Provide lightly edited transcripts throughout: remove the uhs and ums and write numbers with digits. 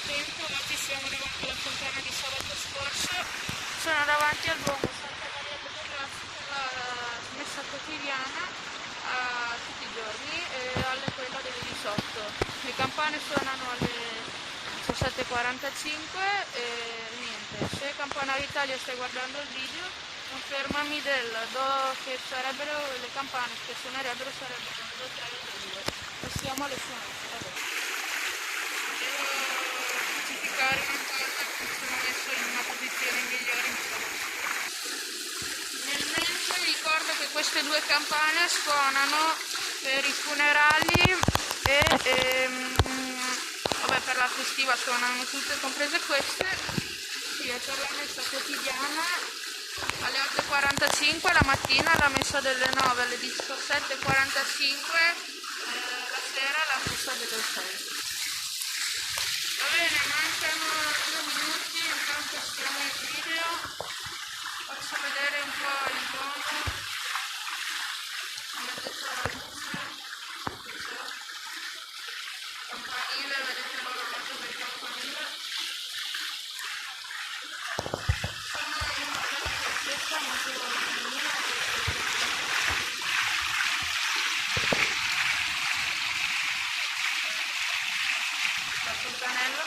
tempo. Oggi siamo davanti alla fontana di sabato scorso. Sono davanti al Duomo Santa Maria delle Grazie per la messa quotidiana tutti i giorni alle quella delle 18. Le campane suonano alle 17:45 e niente. Se Campanario Italia stai guardando il video, confermami del do che sarebbero le campane che suonerebbero sarebbero le 2, 3 e le 2. E siamo alle suonate, vabbè. Devo specificare una cosa che sono messo in una posizione migliore in salute. Nel mentre ricordo che queste due campane suonano per i funerali e vabbè, per la festiva suonano tutte, comprese queste. Sì, è per la messa quotidiana alle 8:45 la mattina, la messa delle 9 alle 17:45 la sera, la messa delle 6. Va bene, mancano 2 minuti, intanto stiamo il video, faccio vedere un po' il dono, come detto la luce, campanile, vedete l'orologio del campanile, sono in una piazzetta molto piccolina, la fontanella,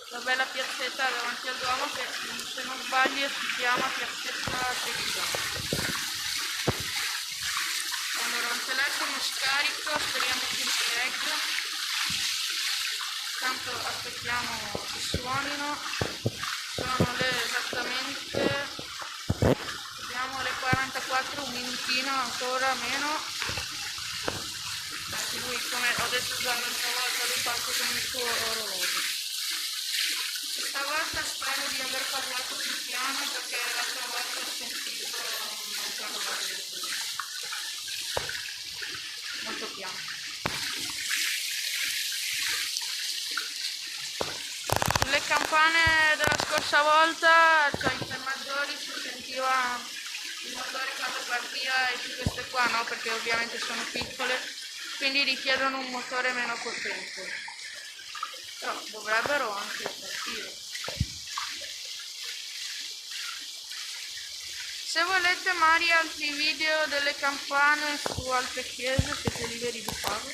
la bella piazzetta davanti al Duomo che se non sbaglio si chiama piazzetta Trevisa. Allora, un telefono scarico, speriamo che si regga, tanto aspettiamo che suonino, sono le esattamente, vediamo le 44, un minutino ancora meno. Lui, come ho detto già l'altra volta, lui parte con il suo orologio. Stavolta spero di aver parlato più piano perché l'altra volta ho sentito molto piano. Sulle campane della scorsa volta, cioè i tre maggiori, si sentiva il motore quando partiva e su queste qua no, perché ovviamente sono piccole, quindi richiedono un motore meno potente. Però dovrebbero anche partire. Se volete magari altri video delle campane su altre chiese siete liberi di farlo.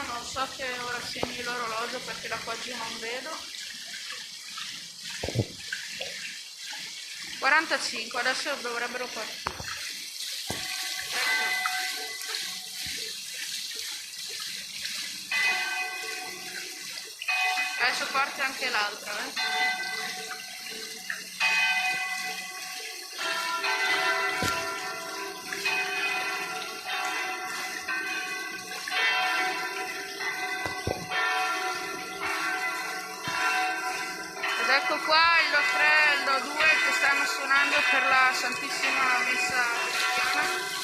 Non so che ora segni l'orologio perché da qua giù non vedo. 45, adesso dovrebbero partire. Adesso parte anche l'altra, Ed ecco qua il Do 3 e il Do 2 che stanno suonando per la Santissima Messa Cristiana.